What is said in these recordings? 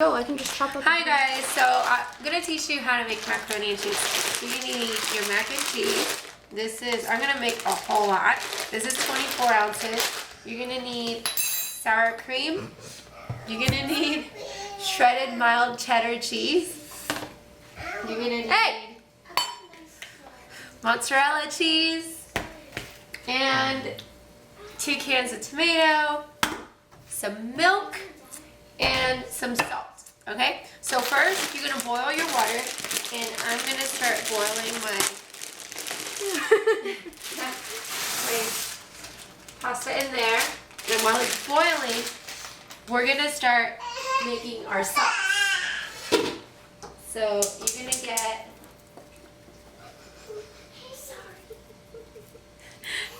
Oh, I can just chop up. Hi guys, so I'm gonna teach you how to make macaroni and cheese. You're gonna need your mac and cheese. I'm gonna make a whole lot. This is 24 ounces. You're gonna need sour cream. You're gonna need shredded mild cheddar cheese. You're gonna need mozzarella cheese and 2 cans of tomato, some milk, and some salt. Okay, so first you're gonna boil your water, and I'm gonna start boiling my pasta in there. And while it's boiling, we're gonna start making our sauce. So you're gonna get.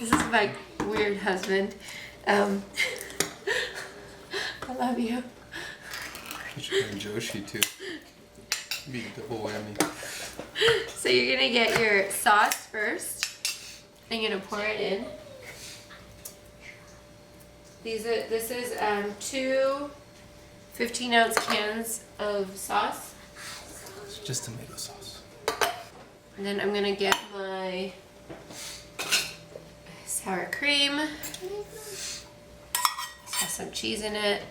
This is my weird husband. I love you. You should bring Joshi too. Be a double whammy. So you're gonna get your sauce first, and you're gonna pour it in. This is 2 15-ounce cans of sauce. It's just tomato sauce. And then I'm gonna get my sour cream. This has some cheese in it.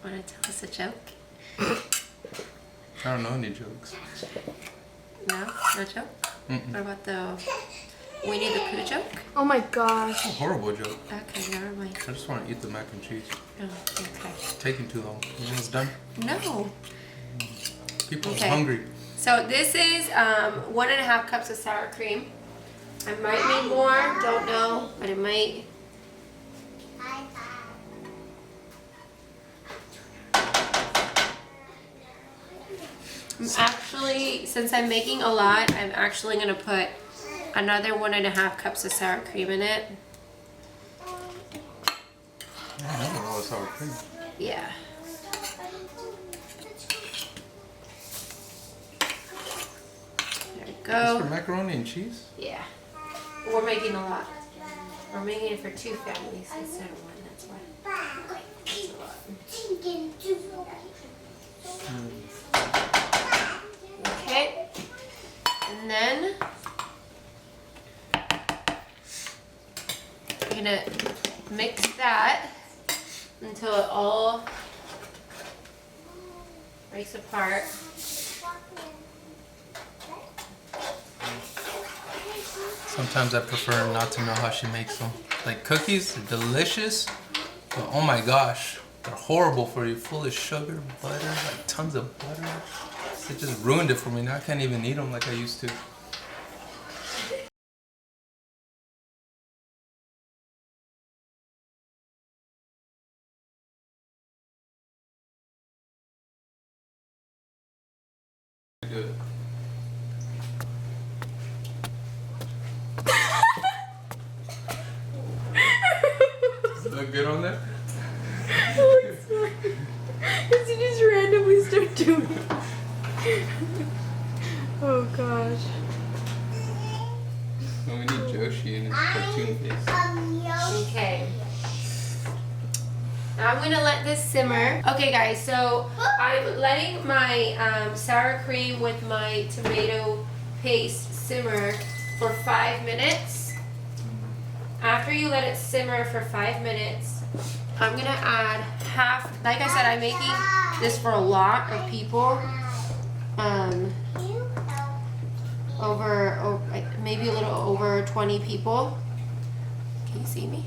Want to tell us a joke? I don't know any jokes. No? No joke? What about the Winnie the Pooh joke? Oh my gosh. It's a horrible joke. Okay, never mind. I just want to eat the mac and cheese. Oh, okay. It's taking too long. You almost done? No. People Okay. are hungry. So this is 1.5 cups of sour cream. I might need more, don't know, but it might. Actually, since I'm making a lot, I'm actually gonna put another 1.5 cups of sour cream in it. I don't know what's sour cream. Yeah. There we It's go. for macaroni and cheese? Yeah. We're making a lot. We're making it for 2 families instead of 1, that's why. That's a lot. Okay. And then you're gonna mix that until it all breaks apart. Sometimes I prefer not to know how she makes them. Like cookies, they're delicious, but oh my gosh, they're horrible for you. Full of sugar, butter, like tons of butter. It just ruined it for me. Now I can't even eat them like I used to. Good. Does it look good on there? Because you just randomly start doing it. Oh gosh. Oh, we need Joshi in his cartoon face. Okay. Now I'm gonna let this simmer. Okay guys, so I'm letting my sour cream with my tomato paste simmer for 5 minutes. After you let it simmer for 5 minutes, I'm gonna add half, like I said, I'm making this for a lot of people. Like maybe a little over 20 people. Can you see me?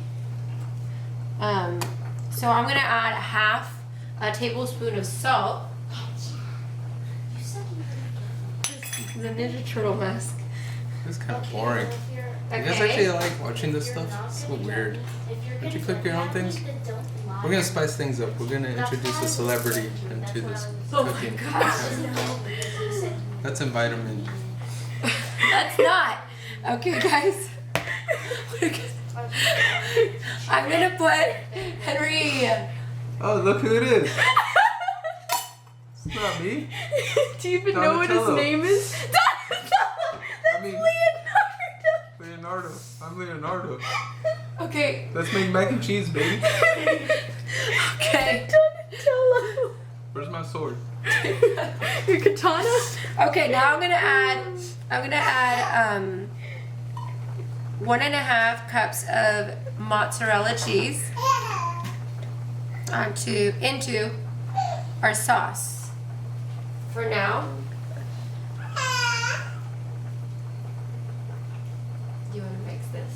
So I'm gonna add half a tablespoon of salt. The Ninja Turtle mask. It's kind of boring. You guys Okay. actually like watching this stuff? It's so weird. Don't you cook your own things? We're gonna spice things up. We're gonna introduce a celebrity into this cooking. Let's invite him in. That's not. Okay, guys. I'm gonna put Henry. Oh, look who it is. It's not me. Do you even know what his Donatello. name is? Donatello! That's I mean, Leonardo! Leonardo. I'm Leonardo. Okay. Let's make mac and cheese, baby. Okay. Donatello. Where's my sword? Your katana? Okay, now I'm gonna add 1.5 cups of mozzarella cheese into our sauce. For now. You wanna mix this?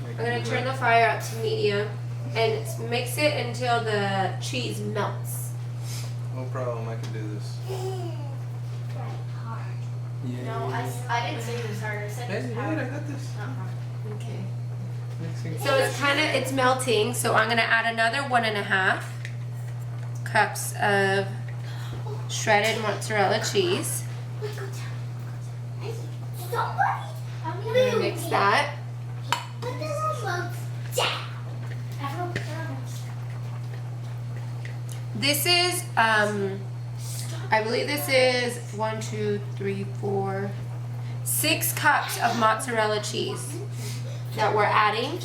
I'm gonna turn the fire up to medium and mix it until the cheese melts. No problem, I can do this. Yeah. No, I didn't say it was hard. I said it was Hey, hard. I got this. Not hard. Okay. Mixing. So it's melting, so I'm gonna add another 1.5 cups of shredded mozzarella cheese. Somebody, I'm gonna mix that. This is I believe this is 6 cups of mozzarella cheese that we're adding.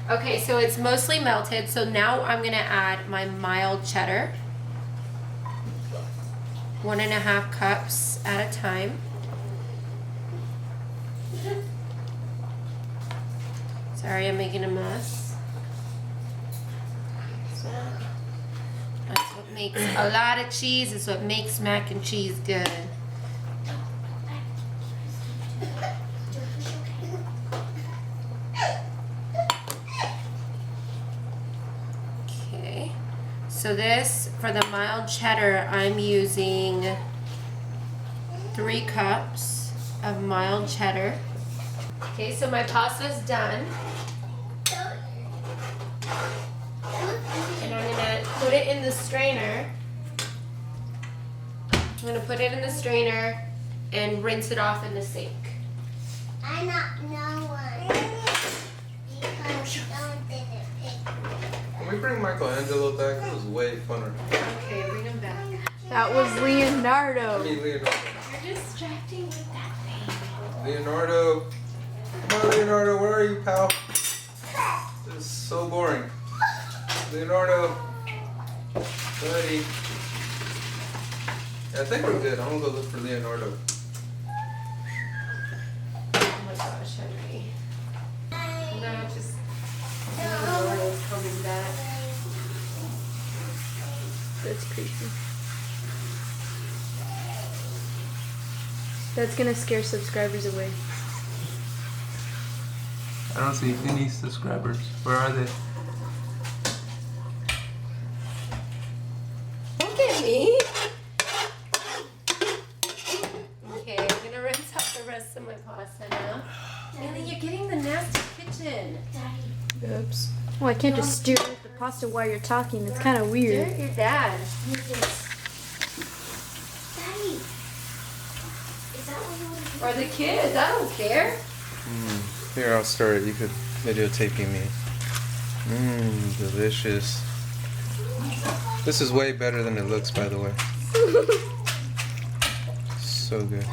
Okay, so it's mostly melted, so now I'm gonna add my mild cheddar. 1.5 cups at a time. Sorry, I'm making a mess. So that's what makes a lot of cheese is what makes mac and cheese good. Okay, so this, for the mild cheddar, I'm using 3 cups of mild cheddar. Okay, so my pasta's done. And I'm gonna put it in the strainer. I'm gonna put it in the strainer and rinse it off in the sink. I not know one because don't did it pick. Can we bring Michelangelo back? It was way funner. Okay, bring them back. That was Leonardo. I mean, Leonardo. You're distracting with that thing. Leonardo. Come on, Leonardo. Where are you, pal? This is so boring. Leonardo. Buddy. Yeah, I think we're good. I'm gonna go look for Leonardo. Oh my gosh, Henry. No, just Leonardo's coming back. That's creepy. That's gonna scare subscribers away. I don't see any subscribers. Where are they? Look at me. Okay, I'm gonna rinse out the rest of my pasta now. Haley, you're getting the nasty kitchen. Oops. Well, I can't just stir the pasta while you're talking. It's kind of weird. You're your dad. Use this. Daddy. Is that what you want to do? Or the kids, I don't care. Here, I'll start it. You could videotaping me. Delicious. This is way better than it looks, by the way. So good.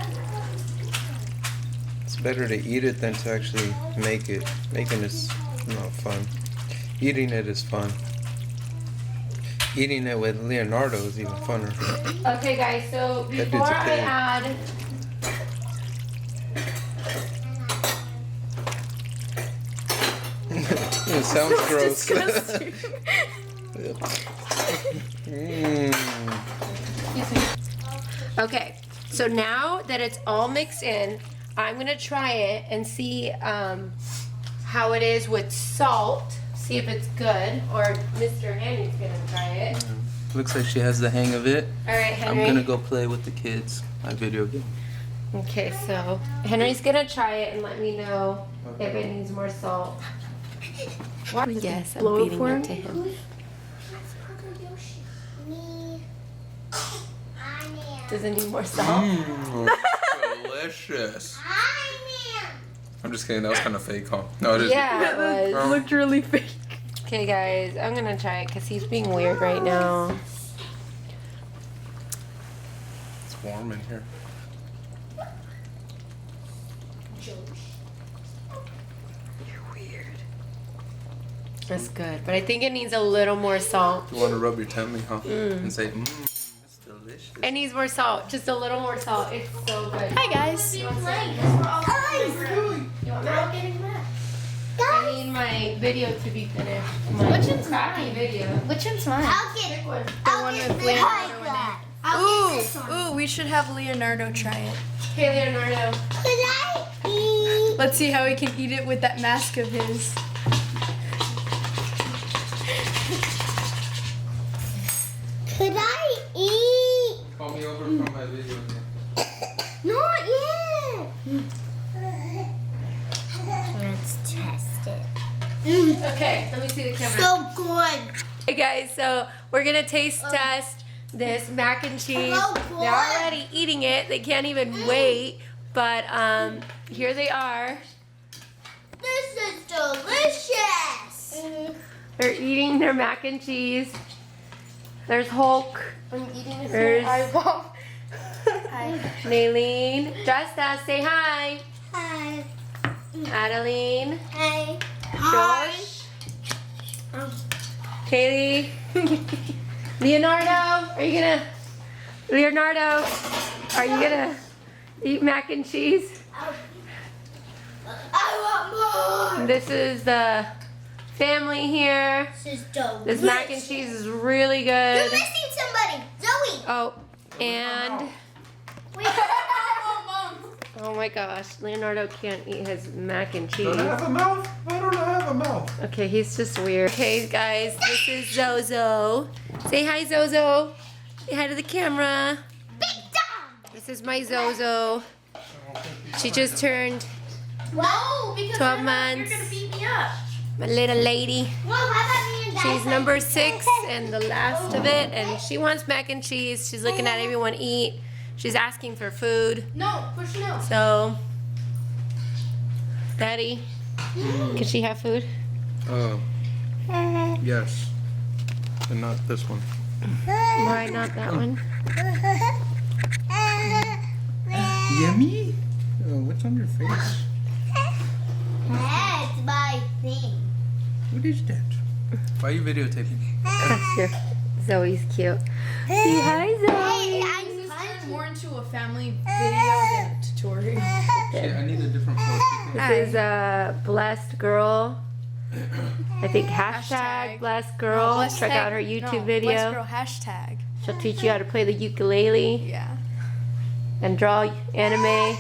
It's better to eat it than to actually make it. Making it's not fun. Eating it is fun. Eating it with Leonardo is even funner. Okay, guys, so dude's before a I pig. add... It sounds gross. Disgusting. Okay, so now that it's all mixed in, I'm gonna try it and see how it is with salt. See if it's good, or Mr. Henry's gonna try it. Looks like she has the hang of it. All right, Henry. I'm gonna go play with the kids. My video game. Okay, so Henry's gonna try it and let me know if it needs more salt. What? Yes, I'm blow it feeding for it him? to him. Me. I man. Does it need more salt? Delicious. I man. I'm just kidding. That was kind of fake, huh? No, it is. Yeah, it was. That looked really fake. Okay, guys, I'm gonna try it because he's being weird right now. It's warm in here. You're weird. That's good, but I think it needs a little more salt. You want to rub your tummy, huh? And say, it's delicious. It needs more salt, just a little more salt. It's so good. Hi guys. You want I need my video to be finished. Which one's crappy video. Which one's mine? I'll get one. I'll one get with this Leonardo one. in it. I'll get this one. Ooh, we should have Leonardo try it. Hey, Leonardo. Could I eat? Let's see how he can eat it with that mask of his. Could I eat? Call me over from my video. Not yet. Let's test it. Okay, let me see the camera. So good. Hey guys, so we're gonna taste test this mac and cheese. Oh, They're boy. already eating it. They can't even wait. But here they are. This is delicious. They're eating their mac and cheese. There's Hulk. I'm eating his There's- eyeball. Hi. Naylene. Justa, say hi. Hi. Adeline. Hi. Josh. Kaylee. Leonardo. Are you gonna... Leonardo. Are you gonna eat mac and cheese? I want more. This is the family here. This is delicious. This mac and cheese is really You're good. missing somebody. Zoe. Oh, and Wait. oh my gosh, Leonardo can't eat his mac and cheese. Don't I have a mouth? Why don't I have a mouth? Okay, he's just weird. Okay, guys, this is Zozo. Say hi, Zozo. Say hi to the camera. Big Dom. This is my Zozo. She just turned No, because 12 months. You're gonna beat me up. My little lady. Well, how about me and Dad? She's number 6 and the last of it, and she wants mac and cheese. She's looking at everyone eat. She's asking for food. No, push no. So, Daddy, can she have food? Yes. And not this one. Why not that one? Yummy? What's on your face? That's my thing. What is that? Why are you videotaping? That's your Zoe's cute. Say hi, Hey, Zoe. I'm More into a family video than a tutorial. Shit, I need a different pose. This is a blessed girl. I think hashtag Hashtag. blessed girl. Check out her YouTube video. Blessed girl hashtag. She'll teach you how to play the ukulele Yeah. and draw anime.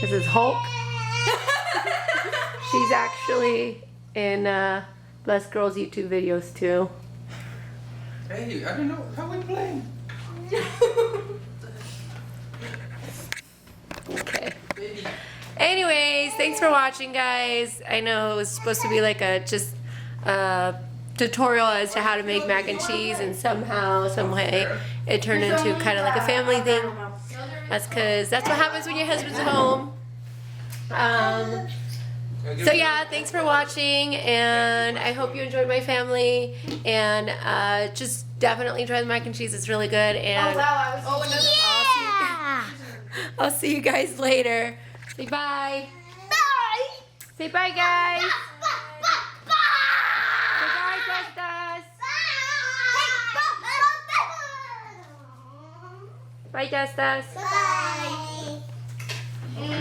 This is Hulk. She's actually in Blessed Girl's YouTube videos too. Hey, I don't know. How we playing? Okay. Anyways, thanks for watching, guys. I know it was supposed to be like a just tutorial as to how to make mac and cheese, and somehow, some way, it turned into kind of like a family thing. That's because that's what happens when your husband's at home. So yeah, thanks for watching, and I hope you enjoyed my family, and just definitely try the mac and cheese. It's really good, and I'll see you guys later. Say bye. Bye. Say bye, guys. Bye. Say bye, Justus. Bye. Bye, Justus. Bye.